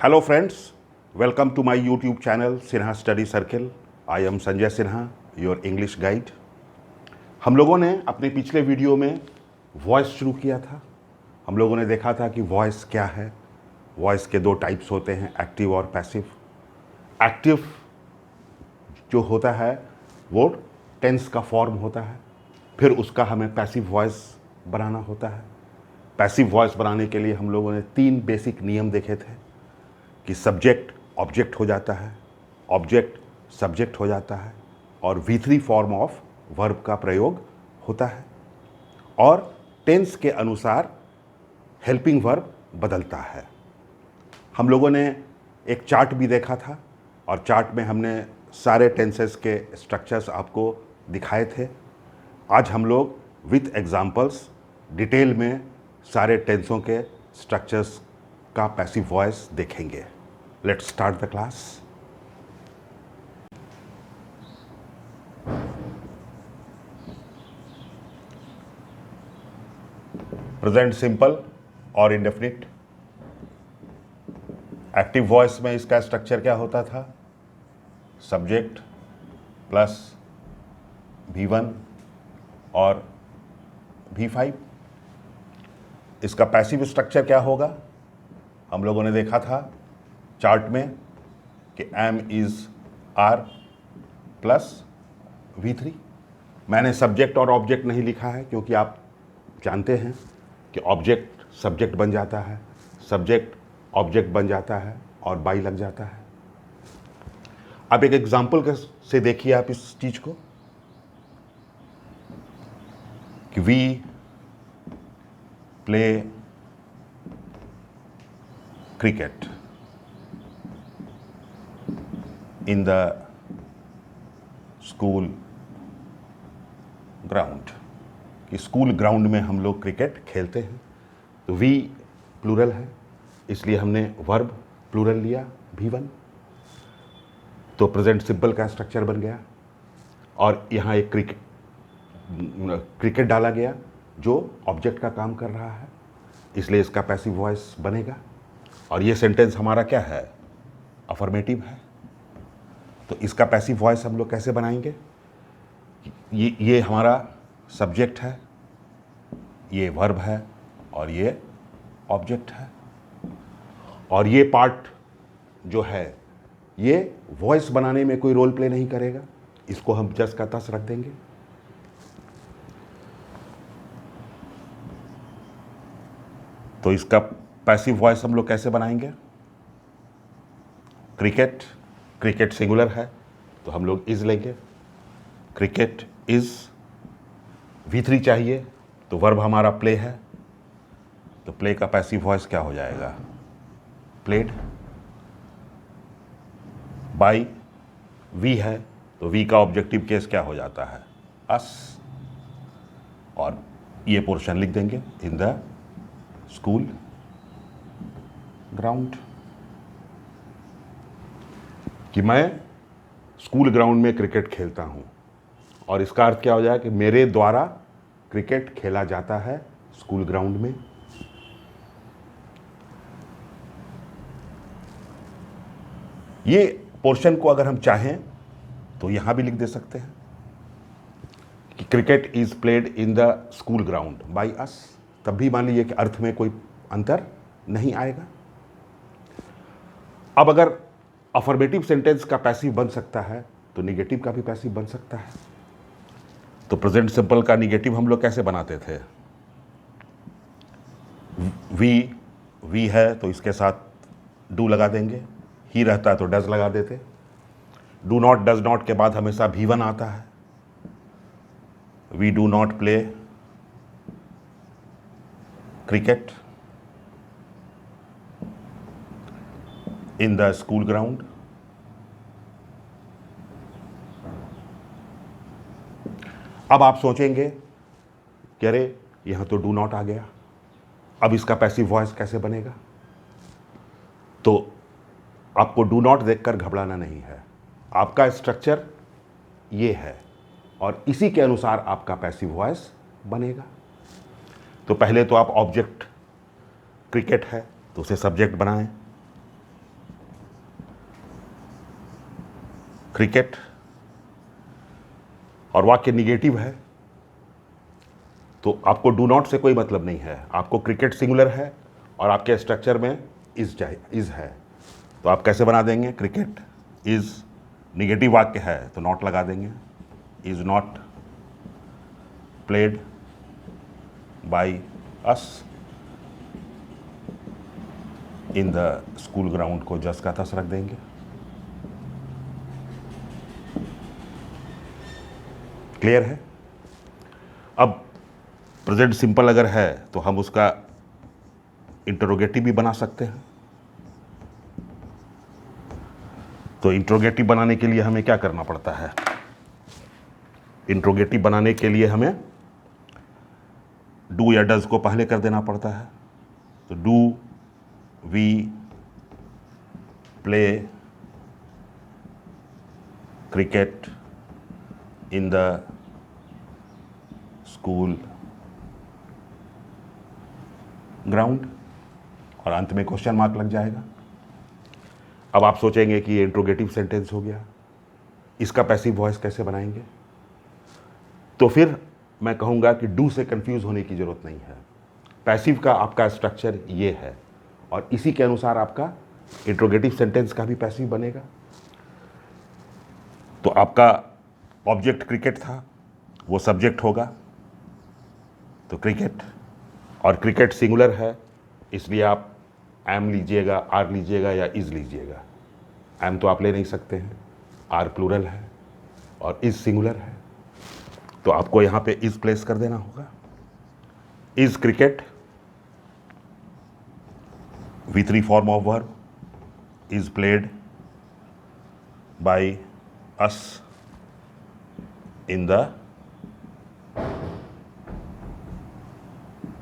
Hello friends, welcome to my YouTube channel Sinha study circle. I am Sanjay Sinha, your English guide. हम लोगों ने अपने पिछले वीडियो में वॉइस शुरू किया था। हम लोगों ने देखा था कि वॉइस क्या है। वॉइस के दो टाइप्स होते हैं, एक्टिव और पैसिव। एक्टिव जो होता है वो टेंस का फॉर्म होता है, फिर उसका हमें पैसिव वॉइस बनाना होता है। पैसिव वॉइस बनाने के लिए हम लोगों ने 3 बेसिक नियम देखे थे कि सब्जेक्ट ऑब्जेक्ट हो जाता है, ऑब्जेक्ट सब्जेक्ट हो जाता है और V3 फॉर्म ऑफ वर्ब का प्रयोग होता है और टेंस के अनुसार हेल्पिंग वर्ब बदलता है। हम लोगों ने एक चार्ट भी देखा था और चार्ट में हमने सारे टेंसेस के स्ट्रक्चर्स आपको दिखाए थे। आज हम लोग विथ एग्जांपल्स डिटेल में सारे टेंसों के स्ट्रक्चर्स का पैसिव वॉइस देखेंगे। Let's start the class. Present simple और इंडेफिनिट। एक्टिव वॉइस में इसका स्ट्रक्चर क्या होता था? सब्जेक्ट प्लस V1 और V5। इसका पैसिव स्ट्रक्चर क्या होगा? हम लोगों ने देखा था चार्ट में कि M is are plus V3। मैंने सब्जेक्ट और ऑब्जेक्ट नहीं लिखा है क्योंकि आप जानते हैं कि ऑब्जेक्ट सब्जेक्ट बन जाता है, सब्जेक्ट ऑब्जेक्ट बन जाता है और बाई लग जाता है। अब एक एग्जाम्पल से देखिए आप इस चीज को कि we play cricket in the school ground. कि स्कूल ग्राउंड में हम लोग क्रिकेट खेलते हैं। तो वी प्लूरल है इसलिए हमने वर्ब प्लूरल लिया V1। तो प्रेजेंट सिंपल का स्ट्रक्चर बन गया और यहाँ एक क्रिकेट डाला गया जो ऑब्जेक्ट का काम कर रहा है, इसलिए इसका पैसिव वॉइस बनेगा। और ये सेंटेंस हमारा क्या है? अफर्मेटिव है। तो इसका पैसिव वॉइस हम लोग कैसे बनाएंगे? ये हमारा सब्जेक्ट है, ये वर्ब है और ये ऑब्जेक्ट है। और ये पार्ट जो है ये वॉइस बनाने में कोई रोल प्ले नहीं करेगा, इसको हम जस का तस रख देंगे। तो इसका पैसिव वॉइस हम लोग कैसे बनाएंगे? क्रिकेट, क्रिकेट सिंगुलर है तो हम लोग इज लेंगे। Cricket is. V3 चाहिए तो वर्ब हमारा प्ले है, तो प्ले का पैसिव वॉइस क्या हो जाएगा? प्लेड। बाई V है तो V का ऑब्जेक्टिव केस क्या हो जाता है? अस। और ये पोर्शन लिख देंगे इन द स्कूल ग्राउंड। कि मैं स्कूल ग्राउंड में क्रिकेट खेलता हूं और इसका अर्थ क्या हो जाए कि मेरे द्वारा क्रिकेट खेला जाता है स्कूल ग्राउंड में। ये पोर्शन को अगर हम चाहें तो यहां भी लिख दे सकते हैं कि cricket is played in the school ground by us. तब भी मान लीजिए कि अर्थ में कोई अंतर नहीं आएगा। अब अगर अफर्मेटिव सेंटेंस का पैसिव बन सकता है तो निगेटिव का भी पैसिव बन सकता है। तो प्रेजेंट सिंपल का निगेटिव हम लोग कैसे बनाते थे? वी है तो इसके साथ डू लगा देंगे, ही रहता है तो डज लगा देते। डू नॉट डज नॉट के बाद हमेशा V1 आता है। We do not play cricket in the school ground. अब आप सोचेंगे कि अरे यहां तो डू नॉट आ गया, अब इसका पैसिव वॉइस कैसे बनेगा? तो आपको डू नॉट देखकर घबराना नहीं है। आपका स्ट्रक्चर ये है और इसी के अनुसार आपका पैसिव वॉइस बनेगा। तो पहले तो आप ऑब्जेक्ट क्रिकेट है तो उसे सब्जेक्ट बनाएं, क्रिकेट, और वाक्य निगेटिव है तो आपको डू नॉट से कोई मतलब नहीं है, आपको क्रिकेट सिंगुलर है और आपके स्ट्रक्चर में इज है, तो आप कैसे बना देंगे? क्रिकेट इज निगेटिव वाक्य है तो नॉट लगा देंगे, is not played by us in the school ground को जस का तस रख देंगे। क्लियर है? अब प्रेजेंट सिंपल अगर है तो हम उसका इंटरोगेटिव भी बना सकते हैं। तो इंटरोगेटिव बनाने के लिए हमें क्या करना पड़ता है? इंटरोगेटिव बनाने के लिए हमें डू या डज को पहले कर देना पड़ता है। तो do we play cricket in the school ground, और अंत में क्वेश्चन मार्क लग जाएगा। अब आप सोचेंगे कि ये इंट्रोगेटिव सेंटेंस हो गया, इसका पैसिव वॉइस कैसे बनाएंगे? तो फिर मैं कहूँगा कि डू से कंफ्यूज होने की ज़रूरत नहीं है। पैसिव का आपका स्ट्रक्चर ये है और इसी के अनुसार आपका इंट्रोगेटिव सेंटेंस का भी पैसिव बनेगा। तो आपका ऑब्जेक्ट क्रिकेट था, वो सब्जेक्ट होगा, तो क्रिकेट, और क्रिकेट सिंगुलर है इसलिए आप एम लीजिएगा, आर लीजिएगा या इज लीजिएगा। एम तो आप ले नहीं सकते हैं, आर प्लूरल है और इज सिंगुलर है, तो आपको यहाँ पे इज प्लेस कर देना होगा। Is cricket V3 form of verb is played by us in the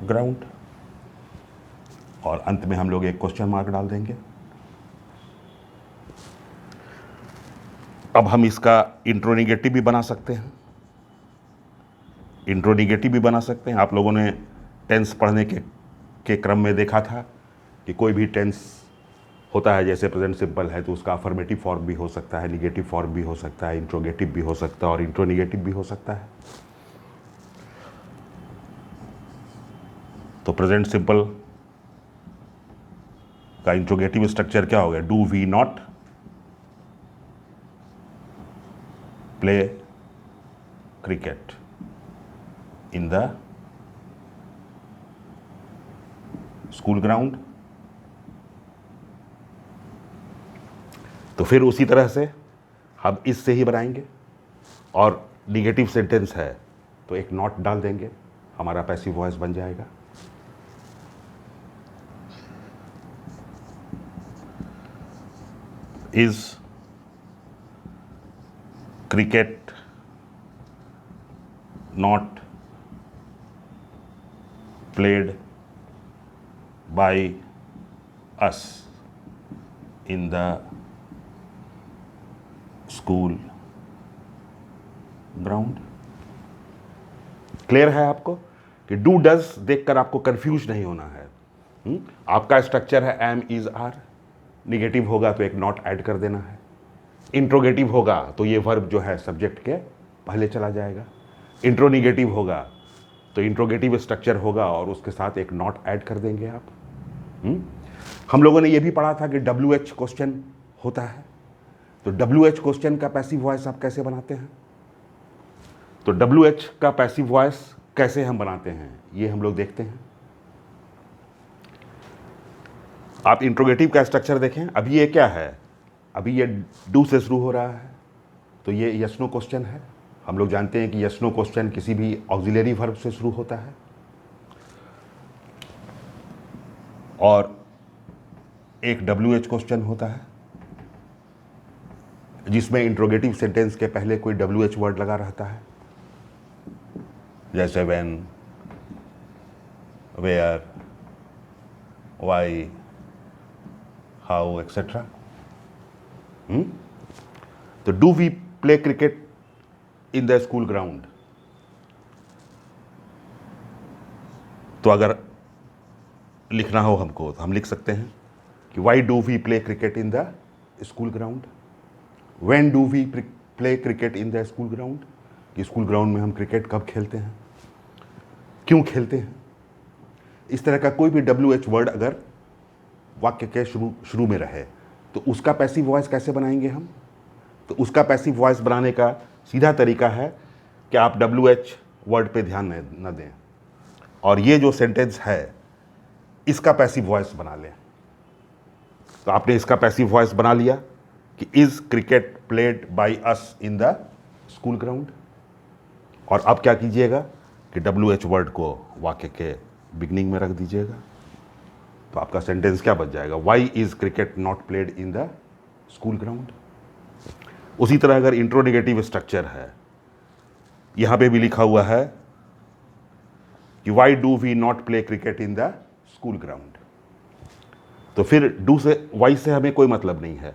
ground, और अंत में हम लोग एक क्वेश्चन मार्क डाल देंगे। अब हम इसका इंट्रोनिगेटिव भी बना सकते हैं, इंट्रोनिगेटिव भी बना सकते हैं। आप लोगों ने टेंस पढ़ने के क्रम में देखा था कि कोई भी टेंस होता है, जैसे प्रेजेंट सिंपल है तो उसका अफर्मेटिव फॉर्म भी हो सकता है, निगेटिव फॉर्म भी हो सकता है, इंट्रोगेटिव भी हो सकता है और इंट्रोनिगेटिव भी हो सकता है। तो प्रेजेंट सिंपल का इंट्रोगेटिव स्ट्रक्चर क्या हो गया? Do we not play cricket in the school ground. तो फिर उसी तरह से हम इससे ही बनाएंगे, और निगेटिव सेंटेंस है तो एक नॉट डाल देंगे, हमारा पैसिव वॉइस बन जाएगा। Is cricket not played by us in the school ground. Clear है आपको कि डू डज देखकर आपको कंफ्यूज नहीं होना है। आपका स्ट्रक्चर है एम इज आर, निगेटिव होगा तो एक नॉट ऐड कर देना है, इंट्रोगेटिव होगा तो ये वर्ब जो है सब्जेक्ट के पहले चला जाएगा, इंट्रोनिगेटिव होगा तो इंट्रोगेटिव स्ट्रक्चर होगा और उसके साथ एक नॉट ऐड कर देंगे आप। हम लोगों ने ये भी पढ़ा था कि WH क्वेश्चन होता है, तो WH क्वेश्चन का पैसिव वॉइस आप कैसे बनाते हैं? तो WH का पैसिव वॉइस कैसे हम बनाते हैं ये हम लोग देखते हैं। आप इंट्रोगेटिव का स्ट्रक्चर देखें। अभी ये क्या है? अभी ये डू से शुरू हो रहा है तो ये यस नो क्वेश्चन है। हम लोग जानते हैं कि यस नो क्वेश्चन किसी भी ऑक्सिलरी वर्ब से शुरू होता है, और एक WH क्वेश्चन होता है जिसमें इंट्रोगेटिव सेंटेंस के पहले कोई WH वर्ड लगा रहता है, जैसे when, where, why, how etcetera. तो do we play cricket in the school ground, तो अगर लिखना हो हमको तो हम लिख सकते हैं कि why do we play cricket in the school ground. When do we play cricket in the school ground, कि स्कूल ग्राउंड में हम क्रिकेट कब खेलते हैं, क्यों खेलते हैं। इस तरह का कोई भी WH वर्ड अगर वाक्य के शुरू में रहे तो उसका पैसिव वॉइस कैसे बनाएंगे हम। तो उसका पैसिव वॉइस बनाने का सीधा तरीका है कि आप WH वर्ड पे ध्यान न दें और ये जो सेंटेंस है इसका पैसिव वॉइस बना लें। तो आपने इसका पैसिव वॉइस बना लिया कि is cricket played by us in the school ground. और अब क्या कीजिएगा कि WH वर्ड को वाक्य के बिगनिंग में रख दीजिएगा। तो आपका सेंटेंस क्या बच जाएगा, why is cricket not played in the school ground. उसी तरह अगर इंट्रोनेगेटिव स्ट्रक्चर है, यहां पे भी लिखा हुआ है कि why do we not play cricket in the school ground. तो फिर डू से वाई से हमें कोई मतलब नहीं है,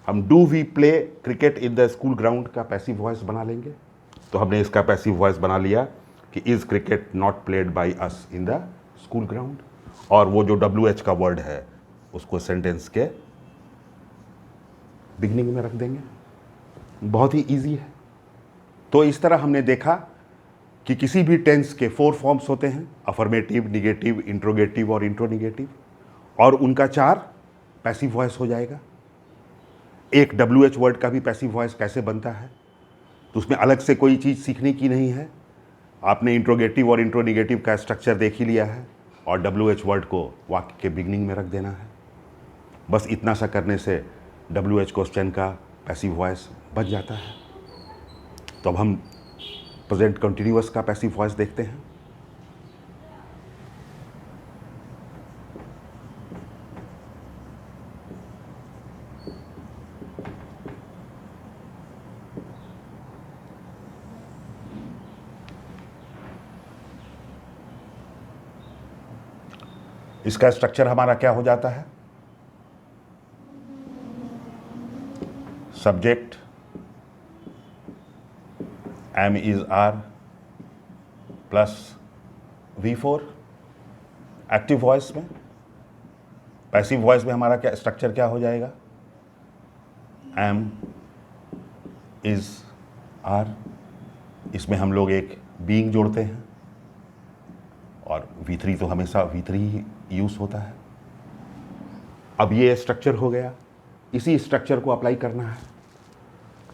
हम do we play cricket in the school ground का पैसिव वॉइस बना लेंगे। तो हमने इसका पैसिव वॉइस बना लिया कि is cricket not played by us in the school ground, और वो जो WH का वर्ड है उसको सेंटेंस के बिगनिंग में रख देंगे। बहुत ही इजी है। तो इस तरह हमने देखा कि किसी भी टेंस के 4 फॉर्म्स होते हैं, अफर्मेटिव, निगेटिव, इंट्रोगेटिव और इंट्रोनिगेटिव, और उनका 4 पैसिव वॉइस हो जाएगा। एक WH वर्ड का भी पैसिव वॉइस कैसे बनता है, तो उसमें अलग से कोई चीज़ सीखने की नहीं है। आपने इंट्रोगेटिव और इंट्रोनिगेटिव का स्ट्रक्चर देख ही लिया है और WH वर्ड को वाक्य के बिगनिंग में रख देना है। बस इतना सा करने से WH क्वेश्चन का पैसिव वॉइस बच जाता है। तो अब हम प्रेजेंट कंटिन्यूअस का पैसिव वॉइस देखते हैं। इसका स्ट्रक्चर हमारा क्या हो जाता है, subject am is are plus V4 active voice में। पैसिव वॉइस में हमारा क्या स्ट्रक्चर क्या हो जाएगा, एम इज आर, इसमें हम लोग एक बीइंग जोड़ते हैं और V3 तो हमेशा V3 ही यूज होता है। अब ये स्ट्रक्चर हो गया, इसी स्ट्रक्चर को अप्लाई करना है।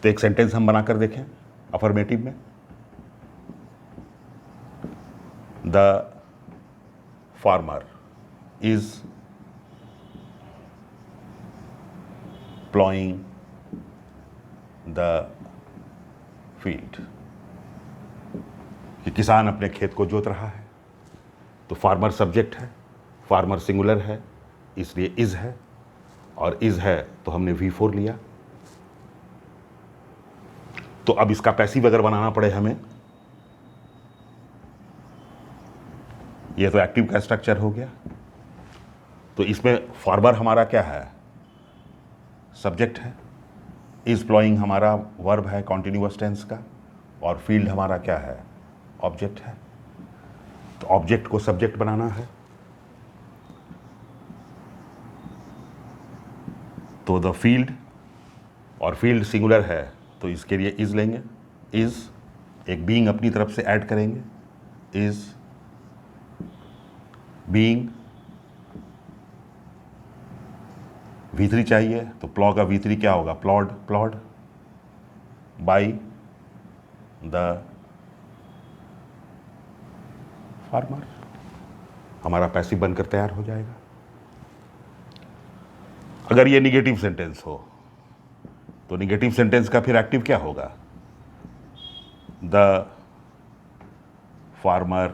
तो एक सेंटेंस हम बनाकर देखें अफर्मेटिव में, the farmer is ploughing the field, कि किसान अपने खेत को जोत रहा है। तो फार्मर सब्जेक्ट है, फार्मर सिंगुलर है इसलिए इज है, और इज है तो हमने V4 लिया। तो अब इसका पैसिव अगर बनाना पड़े हमें, ये तो एक्टिव का स्ट्रक्चर हो गया, तो इसमें फार्मर हमारा क्या है, सब्जेक्ट है, इज प्लॉइंग हमारा वर्ब है कॉन्टिन्यूअस टेंस का, और फील्ड हमारा क्या है, ऑब्जेक्ट है। तो ऑब्जेक्ट को सब्जेक्ट बनाना है, तो द फील्ड, और फील्ड सिंगुलर है तो इसके लिए इज लेंगे, इज एक बीइंग अपनी तरफ से ऐड करेंगे, इज बीइंग, V3 चाहिए तो प्लॉ का V3 क्या होगा, ploughed, ploughed by the farmer, हमारा पैसिव बनकर तैयार हो जाएगा। अगर ये निगेटिव सेंटेंस हो तो निगेटिव सेंटेंस का फिर एक्टिव क्या होगा, the farmer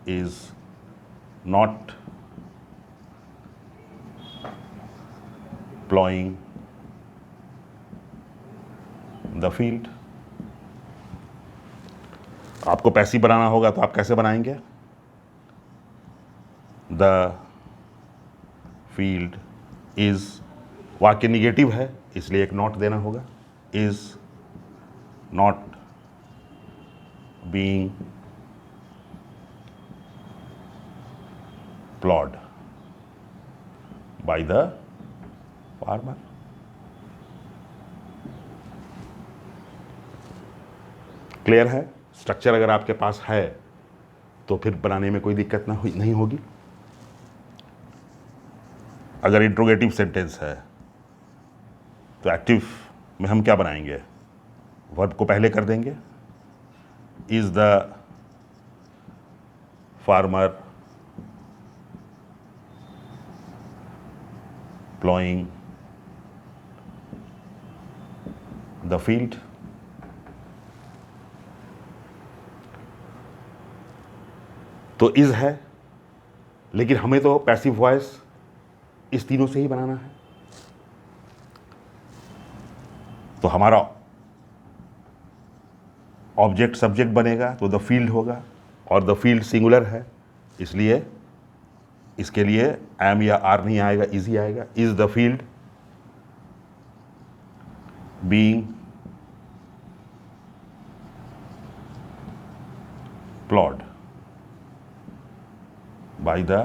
is not ploughing the field. आपको पैसिव बनाना होगा तो आप कैसे बनाएंगे, द फील्ड इज, वाक्य निगेटिव है इसलिए एक नॉट देना होगा, is not being ploughed by the farmer. Clear है? स्ट्रक्चर अगर आपके पास है तो फिर बनाने में कोई दिक्कत नहीं होगी। अगर इंट्रोगेटिव सेंटेंस है तो एक्टिव में हम क्या बनाएंगे? वर्ब को पहले कर देंगे। Is the farmer ploughing the field? तो इज है, लेकिन हमें तो पैसिव वॉइस इस तीनों से ही बनाना है। तो हमारा ऑब्जेक्ट सब्जेक्ट बनेगा तो द फील्ड होगा, और द फील्ड सिंगुलर है, इसलिए इसके लिए एम या आर नहीं आएगा, इज ही आएगा। Is the field being ploughed by the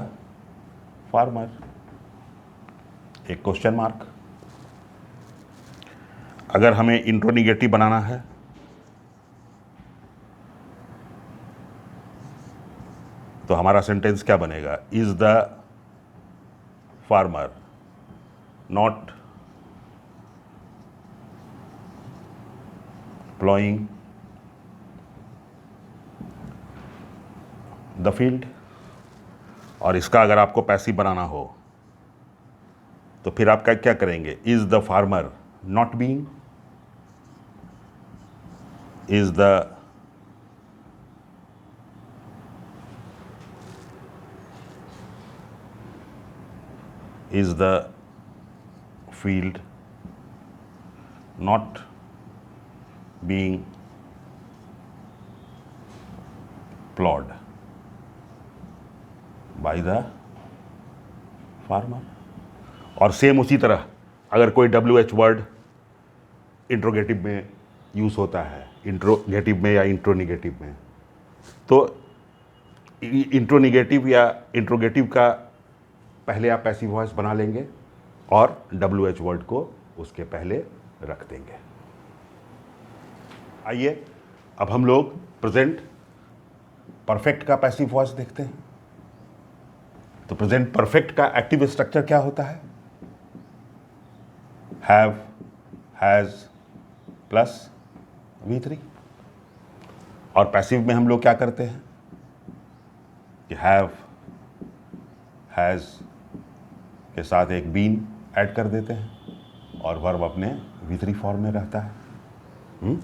farmer? एक क्वेश्चन मार्क। अगर हमें इंट्रोनिगेटिव बनाना है तो हमारा सेंटेंस क्या बनेगा? Is the farmer not ploughing the field? और इसका अगर आपको पैसिव बनाना हो तो फिर आप क्या करेंगे? Is the farmer not being? Is the field not being ploughed by the farmer? और सेम उसी तरह अगर कोई WH वर्ड इंट्रोगेटिव में यूज़ होता है, इंट्रोगेटिव में या इंट्रोनिगेटिव में, तो इंट्रोनिगेटिव या इंट्रोगेटिव का पहले आप पैसिव वॉइस बना लेंगे और WH वर्ड को उसके पहले रख देंगे। आइए अब हम लोग प्रेजेंट परफेक्ट का पैसिव वॉइस देखते हैं। तो प्रेजेंट परफेक्ट का एक्टिव स्ट्रक्चर क्या होता है? Have, has plus V3। और पैसिव में हम लोग क्या करते हैं कि हैव, हैज के साथ एक बीन ऐड कर देते हैं और वर्ब अपने V3 फॉर्म में रहता है।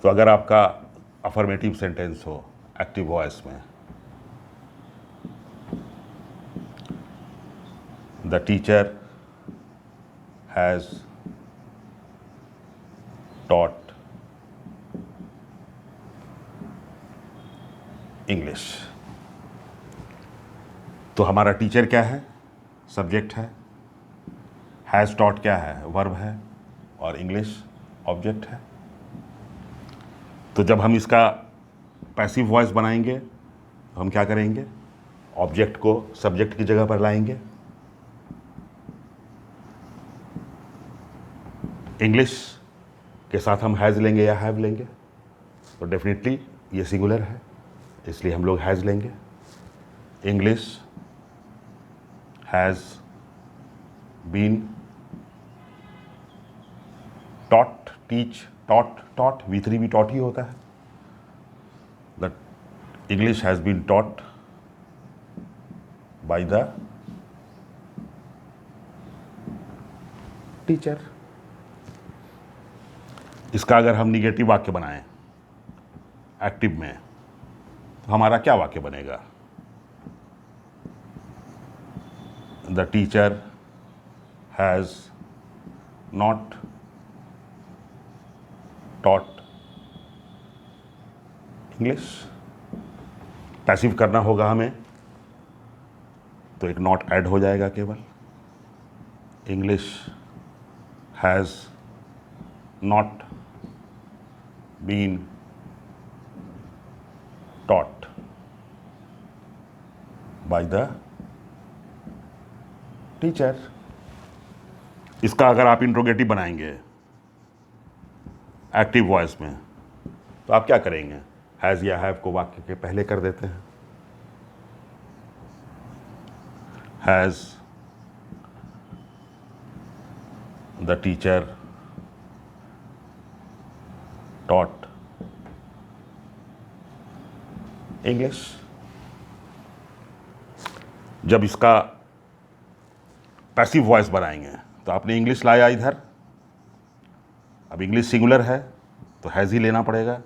तो अगर आपका अफर्मेटिव सेंटेंस हो एक्टिव वॉइस में, the teacher has taught English, तो हमारा टीचर क्या है? सब्जेक्ट है। हैज़ टॉट क्या है? वर्ब है। और इंग्लिश ऑब्जेक्ट है। तो जब हम इसका पैसिव वॉइस बनाएंगे तो हम क्या करेंगे? ऑब्जेक्ट को सब्जेक्ट की जगह पर लाएंगे। इंग्लिश के साथ हम हैज़ लेंगे या हैव लेंगे? तो डेफिनेटली ये सिंगुलर है, इसलिए हम लोग हैज़ लेंगे। English has been taught, teach, taught V3 भी टॉट ही होता है। The English has been taught by the teacher. इसका अगर हम निगेटिव वाक्य बनाएं एक्टिव में तो हमारा क्या वाक्य बनेगा? The teacher has not taught English. Passive करना होगा हमें तो एक नॉट ऐड हो जाएगा केवल। English has not been taught by the teacher. इसका अगर आप इंट्रोगेटिव बनाएंगे एक्टिव वॉइस में तो आप क्या करेंगे, हैज़ या हैव को वाक्य के पहले कर देते हैं। Has the teacher taught English. जब इसका पैसिव वॉइस बनाएंगे तो आपने इंग्लिश लाया इधर, अब इंग्लिश सिंगुलर है तो हैज़ ही लेना पड़ेगा।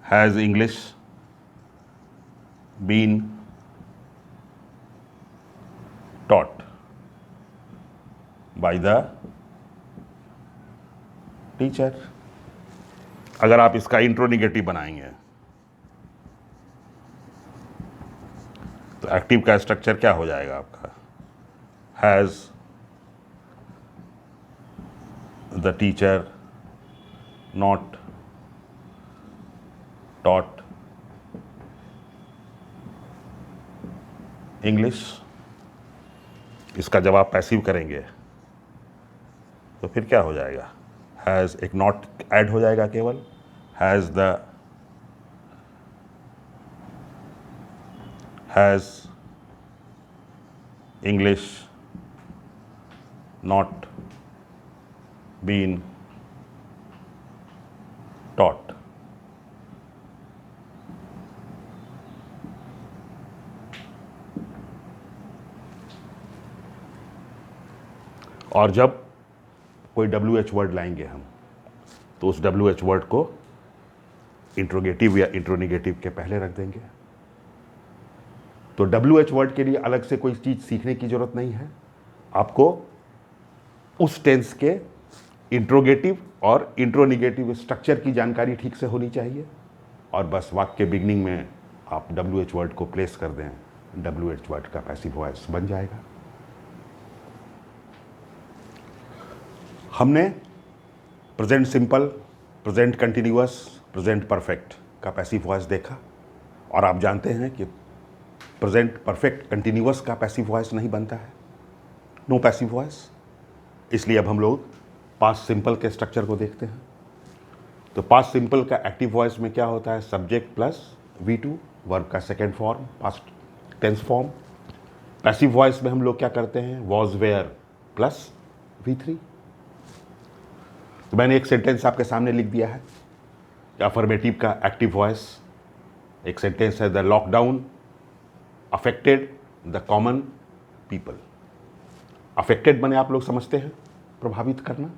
Has English been taught by the teacher. अगर आप इसका इंट्रोनिगेटिव बनाएंगे तो एक्टिव का स्ट्रक्चर क्या हो जाएगा आपका, has the teacher not taught English. इसका जब आप पैसिव करेंगे तो फिर क्या हो जाएगा, हैज़ एक नॉट ऐड हो जाएगा केवल, has English not been taught. और जब कोई WH वर्ड लाएंगे हम तो उस WH वर्ड को इंट्रोगेटिव या इंट्रोनिगेटिव के पहले रख देंगे। तो WH वर्ड के लिए अलग से कोई चीज़ सीखने की जरूरत नहीं है, आपको उस टेंस के इंट्रोगेटिव और इंट्रोनिगेटिव स्ट्रक्चर की जानकारी ठीक से होनी चाहिए, और बस वाक्य के बिगनिंग में आप WH वर्ड को प्लेस कर दें, WH वर्ड का पैसिव वॉइस बन जाएगा। हमने present simple, present continuous, present perfect का पैसिव वॉइस देखा, और आप जानते हैं कि प्रेजेंट परफेक्ट कंटिन्यूअस का पैसिव वॉइस नहीं बनता है, नो पैसिव वॉइस। इसलिए अब हम लोग पास्ट सिंपल के स्ट्रक्चर को देखते हैं। तो पास्ट सिंपल का एक्टिव वॉइस में क्या होता है, सब्जेक्ट प्लस V2, वर्ब का second form, past tense form. Passive voice में हम लोग क्या करते हैं, वॉज वेयर प्लस V3। तो मैंने एक सेंटेंस आपके सामने लिख दिया है, अफर्मेटिव का एक्टिव वॉइस एक सेंटेंस है, the lockdown affected the common people. Affected बने आप लोग समझते हैं प्रभावित करना।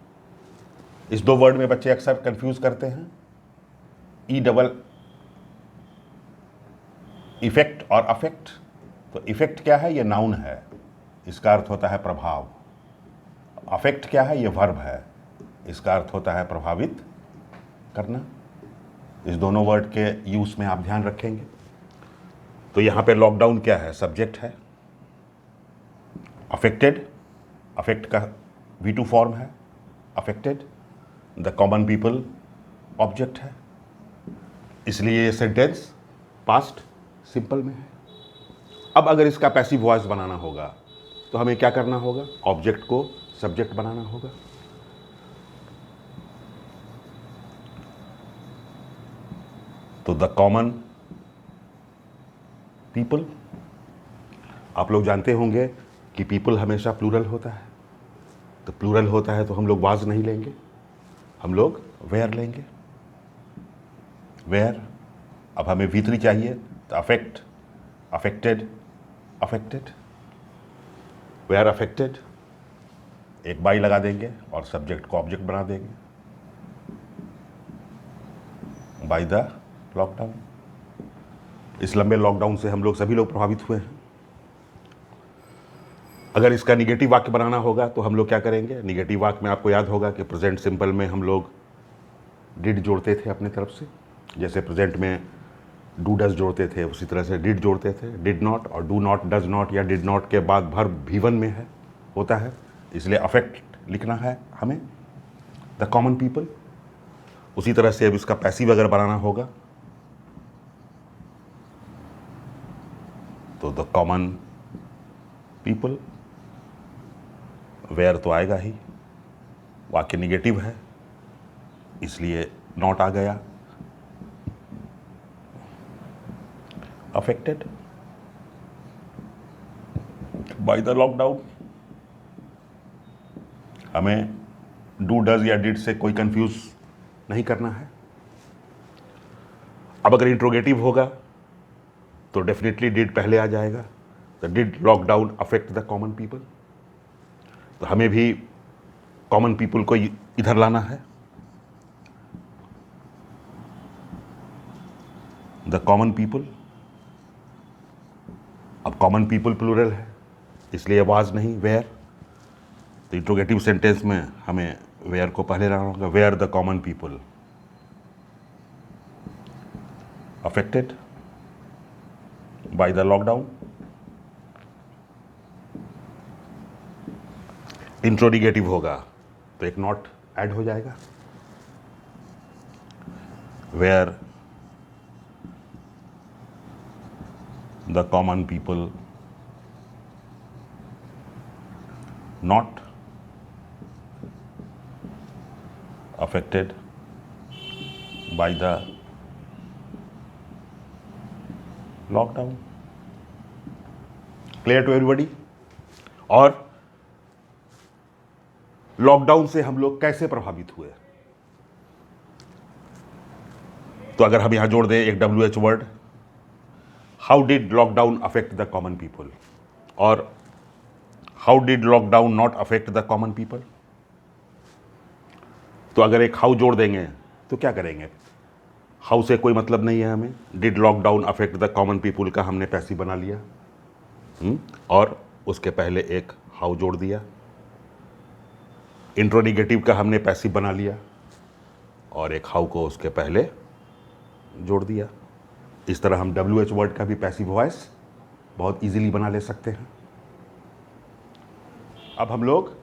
इस दो वर्ड में बच्चे अक्सर कंफ्यूज करते हैं, इफेक्ट और अफेक्ट। तो इफेक्ट क्या है, ये नाउन है, इसका अर्थ होता है प्रभाव। अफेक्ट क्या है, ये वर्ब है, इसका अर्थ होता है प्रभावित करना। इस दोनों वर्ड के यूज में आप ध्यान रखेंगे। तो यहां पे लॉकडाउन क्या है, सब्जेक्ट है। अफेक्टेड, अफेक्ट का V2 फॉर्म है, affected. The common people object है, इसलिए ये सेंटेंस पास्ट सिंपल में है। अब अगर इसका पैसिव वॉइस बनाना होगा तो हमें क्या करना होगा, ऑब्जेक्ट को सब्जेक्ट बनाना होगा। तो द कॉमन पीपल, आप लोग जानते होंगे कि पीपल हमेशा प्लूरल होता है। तो प्लूरल होता है तो हम लोग वाज नहीं लेंगे, हम लोग वेयर लेंगे, वेयर। अब हमें V3 चाहिए, तो affect, affected, affected, were affected, एक बाई लगा देंगे और सब्जेक्ट को ऑब्जेक्ट बना देंगे, बाय द लॉकडाउन। इस लंबे लॉकडाउन से हम लोग सभी लोग प्रभावित हुए हैं। अगर इसका निगेटिव वाक्य बनाना होगा तो हम लोग क्या करेंगे, निगेटिव वाक्य में आपको याद होगा कि प्रेजेंट सिंपल में हम लोग डिड जोड़ते थे अपने तरफ से, जैसे प्रेजेंट में डू डज जोड़ते थे उसी तरह से डिड जोड़ते थे। डिड नॉट और डू नॉट, डज नॉट या डिड नॉट के बाद वर्ब V1 में है होता है, इसलिए अफेक्ट लिखना है हमें, द कॉमन पीपल। उसी तरह से अब इसका पैसिव अगर बनाना होगा तो द कॉमन पीपल, वेयर तो आएगा ही, वाक्य निगेटिव है इसलिए नॉट आ गया। affected by the lockdown. हमें डू डज या डिड से कोई कंफ्यूज नहीं करना है. अब अगर इंट्रोगेटिव होगा तो डेफिनेटली डिड पहले आ जाएगा. The did lockdown affect the common people. तो हमें भी कॉमन पीपल को इधर लाना है. The common people. अब कॉमन पीपल प्लूरल है इसलिए वाज नहीं वेयर. तो इंट्रोगेटिव सेंटेंस में हमें वेयर को पहले लाना होगा. Where the common people affected by the lockdown. Interronegative होगा तो एक नॉट ऐड हो जाएगा. Where the common people not affected by the lockdown. Clear to everybody? और लॉकडाउन से हम लोग कैसे प्रभावित हुए? तो अगर हम यहां जोड़ दें एक WH word, how did lockdown affect the common people, और how did lockdown not affect the common people. तो अगर एक हाउ जोड़ देंगे तो क्या करेंगे? हाउ से कोई मतलब नहीं है हमें. Did lockdown affect the common people का हमने पैसिव बना लिया और उसके पहले एक हाउ जोड़ दिया. इंट्रोडिगेटिव का हमने पैसिव बना लिया और एक हाउ को उसके पहले जोड़ दिया. इस तरह हम WH वर्ड का भी पैसिव वॉइस बहुत इजीली बना ले सकते हैं. अब हम लोग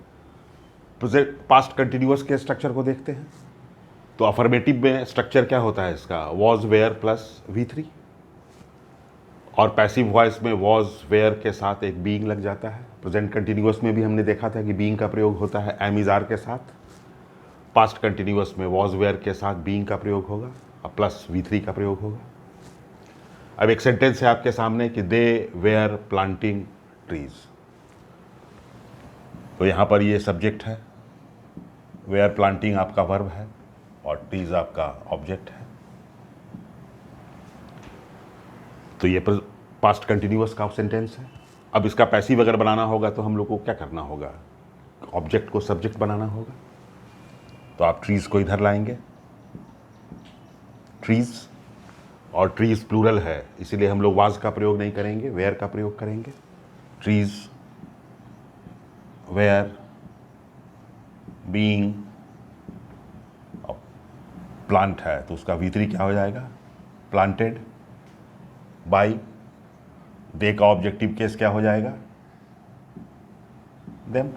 पास्ट कंटिन्यूअस के स्ट्रक्चर को देखते हैं. तो अफर्मेटिव में स्ट्रक्चर क्या होता है इसका? Was were plus V3. और पैसिव वॉइस में वॉज वेयर के साथ एक बीइंग लग जाता है. प्रेजेंट कंटिन्यूअस में भी हमने देखा था कि बीइंग का प्रयोग होता है एम इज आर के साथ. पास्ट कंटिन्यूअस में वॉज वेयर के साथ बीइंग का प्रयोग होगा और प्लस V3 का प्रयोग होगा. अब एक सेंटेंस है आपके सामने कि दे वेयर प्लांटिंग ट्रीज. तो यहाँ पर ये सब्जेक्ट है, वेयर प्लांटिंग आपका वर्ब है और ट्रीज आपका ऑब्जेक्ट है. तो ये पास्ट कंटिन्यूअस का सेंटेंस है. अब इसका पैसिव अगर बनाना होगा तो हम लोग को क्या करना होगा? ऑब्जेक्ट को सब्जेक्ट बनाना होगा. तो आप ट्रीज को इधर लाएंगे, ट्रीज, और ट्रीज प्लूरल है इसीलिए हम लोग वाज का प्रयोग नहीं करेंगे, वेयर का प्रयोग करेंगे. Trees where being. प्लांट है तो उसका V3 क्या हो जाएगा? Planted by. दे का ऑब्जेक्टिव केस क्या हो जाएगा? देम.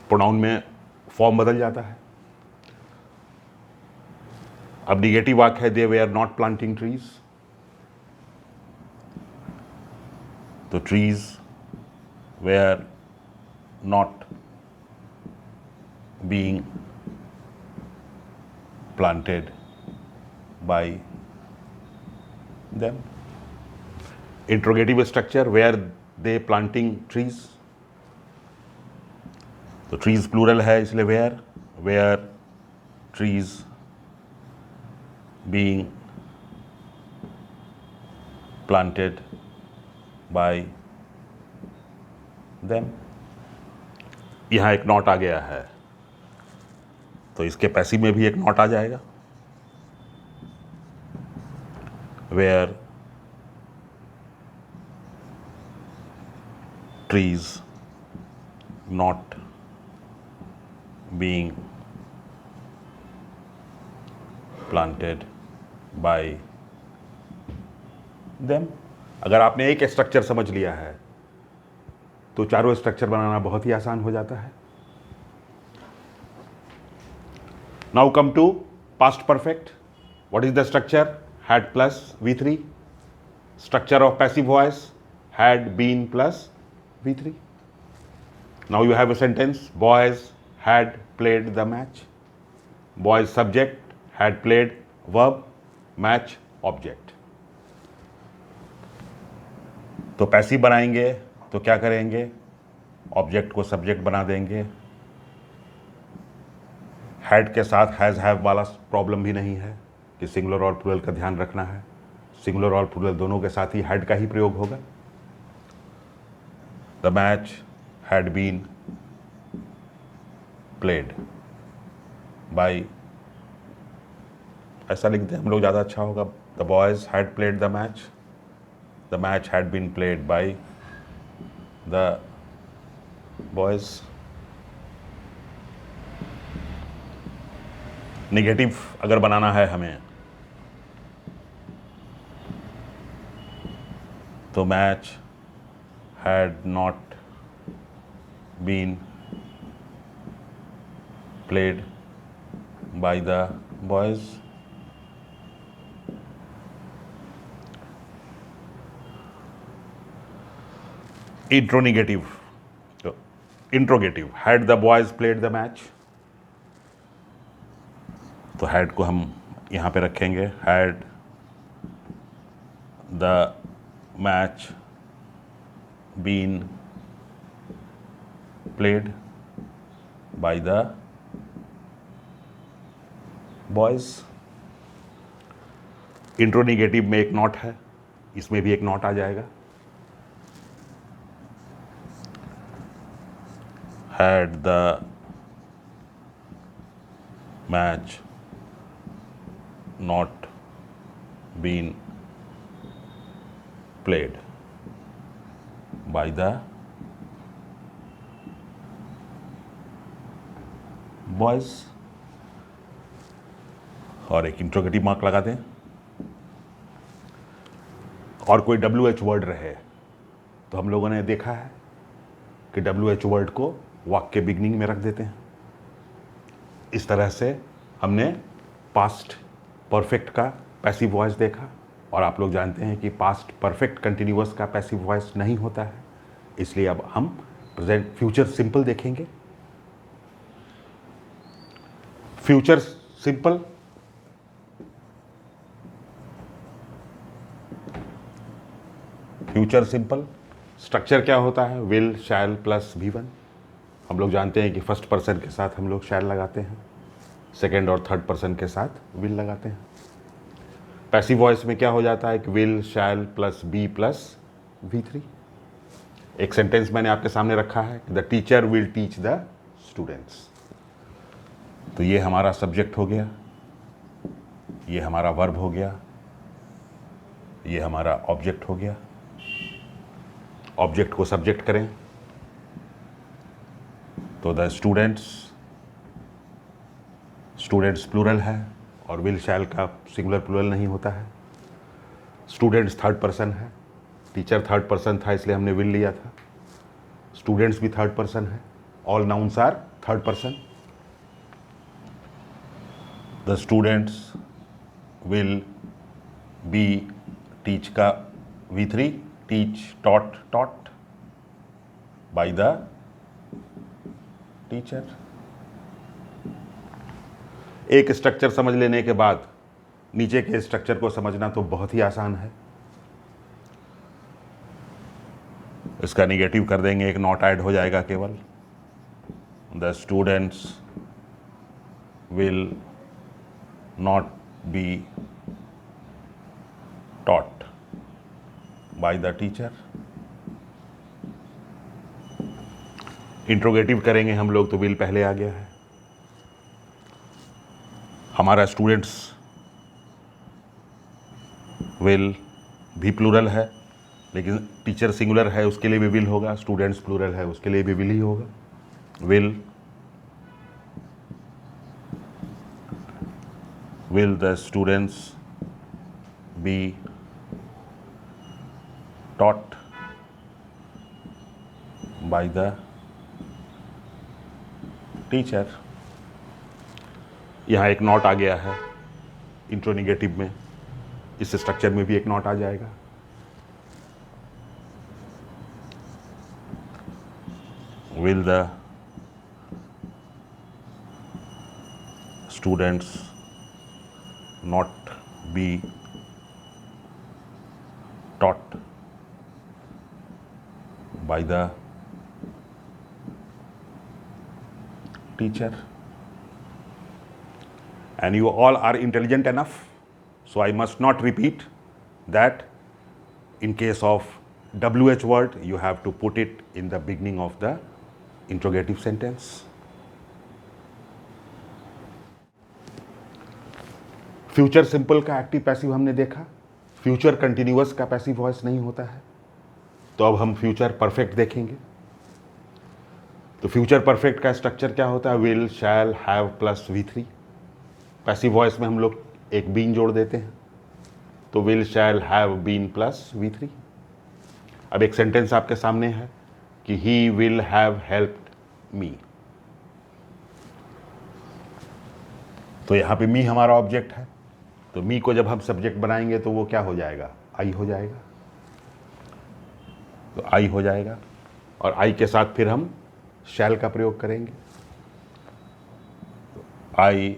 प्रोनाउन में फॉर्म बदल जाता है. अब निगेटिव वाक्य है दे वेयर नॉट प्लांटिंग ट्रीज. तो trees where not being planted by them. Interrogative structure, where they planting trees. तो trees plural है इसलिए where trees being planted by them. यहाँ एक नॉट आ गया है तो इसके पैसिव में भी एक नॉट आ जाएगा. Were trees not being planted by them. अगर आपने एक स्ट्रक्चर समझ लिया है तो चारों स्ट्रक्चर बनाना बहुत ही आसान हो जाता है. Now come to past perfect. What is the structure? Had plus V3. Structure of passive voice, had been plus V3. Now you have a sentence, boys had played the match. Boys subject, had played verb, match object. तो passive बनाएंगे तो क्या करेंगे, object को subject बना देंगे। Had के साथ हैज़ हैव वाला प्रॉब्लम भी नहीं है कि सिंगुलर और प्लूरल का ध्यान रखना है। सिंगुलर और प्लूरल दोनों के साथ ही हैड का ही प्रयोग होगा। The match had been played by, ऐसा लिख दें हम लोग, ज़्यादा अच्छा होगा। The boys had played the match, the match had been played by the boys. Negative अगर बनाना है हमें तो match had not been played by the boys. Interronegative, तो interrogative, had the boys played the match, तो had को हम यहाँ पे रखेंगे। Had the match been played by the boys. इंट्रोनिगेटिव में एक नॉट है, इसमें भी एक नॉट आ जाएगा। Had the match not been played by the boys, और एक इंट्रोगेटिव मार्क लगा दें। और कोई WH वर्ड रहे तो हम लोगों ने देखा है कि WH वर्ड को वाक्य के बिगनिंग में रख देते हैं। इस तरह से हमने पास्ट परफेक्ट का पैसिव वॉइस देखा, और आप लोग जानते हैं कि पास्ट परफेक्ट कंटिन्यूअस का पैसिव वॉइस नहीं होता है, इसलिए अब हम प्रेजेंट फ्यूचर सिंपल देखेंगे। Future simple, future simple structure क्या होता है, विल शैल प्लस V1। हम लोग जानते हैं कि फर्स्ट पर्सन के साथ हम लोग शैल लगाते हैं, सेकेंड और थर्ड पर्सन के साथ विल लगाते हैं। पैसिव वॉइस में क्या हो जाता है कि will shall plus be plus V3। एक सेंटेंस मैंने आपके सामने रखा है, the teacher will teach the students, तो ये हमारा सब्जेक्ट हो गया, ये हमारा वर्ब हो गया, ये हमारा ऑब्जेक्ट हो गया। ऑब्जेक्ट को सब्जेक्ट करें तो द स्टूडेंट्स, स्टूडेंट्स प्लूरल है और विल शैल का सिंगुलर प्लूरल नहीं होता है। स्टूडेंट्स थर्ड पर्सन है, टीचर थर्ड पर्सन था इसलिए हमने विल लिया था। स्टूडेंट्स भी थर्ड पर्सन है, all nouns are third person. The students will be, teach का V3, teach taught taught by the teacher. एक स्ट्रक्चर समझ लेने के बाद नीचे के स्ट्रक्चर को समझना तो बहुत ही आसान है। इसका निगेटिव कर देंगे, एक नॉट ऐड हो जाएगा केवल। The students will not be taught by the teacher. Interrogative करेंगे हम लोग तो विल पहले आ गया है। हमारा स्टूडेंट्स विल भी प्लूरल है, लेकिन टीचर सिंगुलर है उसके लिए भी विल होगा, स्टूडेंट्स प्लूरल है उसके लिए भी विल ही होगा। Will the students be taught by the teacher. यहाँ एक नॉट आ गया है इंट्रोनिगेटिव में, इस स्ट्रक्चर में भी एक नॉट आ जाएगा। Will the students not be taught by the teacher. And you all are intelligent enough, so I must not repeat that in case of WH word, you have to put it in the beginning of the interrogative sentence. Future simple का active passive हमने देखा, future continuous का passive voice नहीं होता है। तो अब हम फ्यूचर परफेक्ट देखेंगे। तो फ्यूचर परफेक्ट का स्ट्रक्चर क्या होता है? Will, shall, have plus V3। Passive voice में हम लोग एक बीन जोड़ देते हैं, तो will, shall, have, been plus V3। अब एक सेंटेंस आपके सामने है कि he will have helped me, तो यहाँ पे मी हमारा ऑब्जेक्ट है, तो मी को जब हम सब्जेक्ट बनाएंगे तो वो क्या हो जाएगा? आई हो जाएगा। तो आई हो जाएगा, और आई के साथ फिर हम शैल का प्रयोग करेंगे। तो I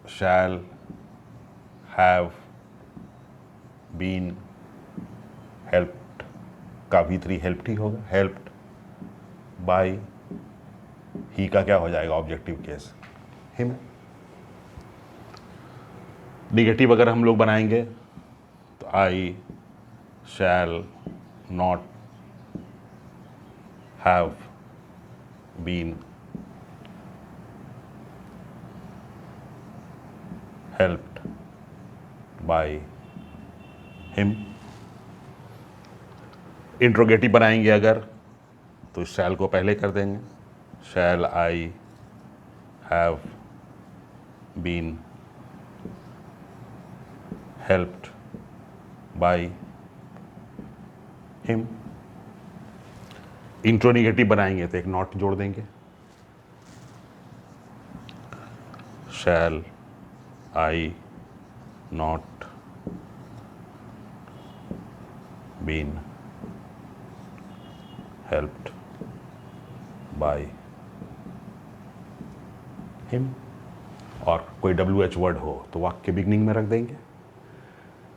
shell have been helped का V3 हेल्प्ड ही होगा, हेल्प्ड बाय ही का क्या हो जाएगा? Objective case him. निगेटिव अगर हम लोग बनाएंगे तो I shall not have been helped by him. Interrogative बनाएंगे अगर तो शैल को पहले कर देंगे, shall I have been helped by him. Interronegative बनाएंगे तो एक नॉट जोड़ देंगे, shall I not been helped by him. और कोई WH वर्ड हो तो वाक्य के बिगनिंग में रख देंगे।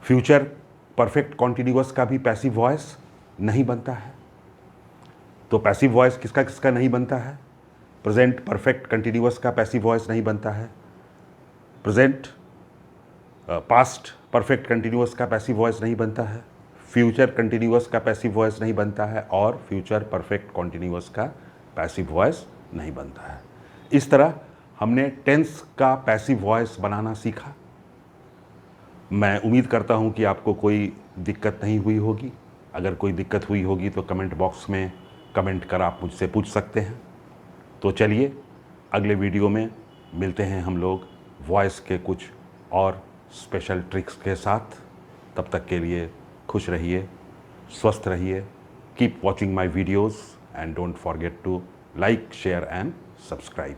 फ्यूचर परफेक्ट कॉन्टिन्यूअस का भी पैसिव वॉइस नहीं बनता है। तो पैसिव वॉइस किसका किसका नहीं बनता है? प्रेजेंट परफेक्ट कंटिन्यूअस का पैसिव वॉइस नहीं बनता है, प्रेजेंट पास्ट परफेक्ट कंटिन्यूअस का पैसिव वॉइस नहीं बनता है, फ्यूचर कंटिन्यूअस का पैसिव वॉइस नहीं बनता है, और फ्यूचर परफेक्ट कॉन्टिन्यूअस का पैसिव वॉइस नहीं बनता है। इस तरह हमने टेंस का पैसिव वॉइस बनाना सीखा। मैं उम्मीद करता हूं कि आपको कोई दिक्कत नहीं हुई होगी। अगर कोई दिक्कत हुई होगी तो कमेंट बॉक्स में कमेंट कर आप मुझसे पूछ सकते हैं। तो चलिए अगले वीडियो में मिलते हैं हम लोग वॉइस के कुछ और स्पेशल ट्रिक्स के साथ। तब तक के लिए खुश रहिए, स्वस्थ रहिए। Keep watching my videos and don't forget to like, share and subscribe.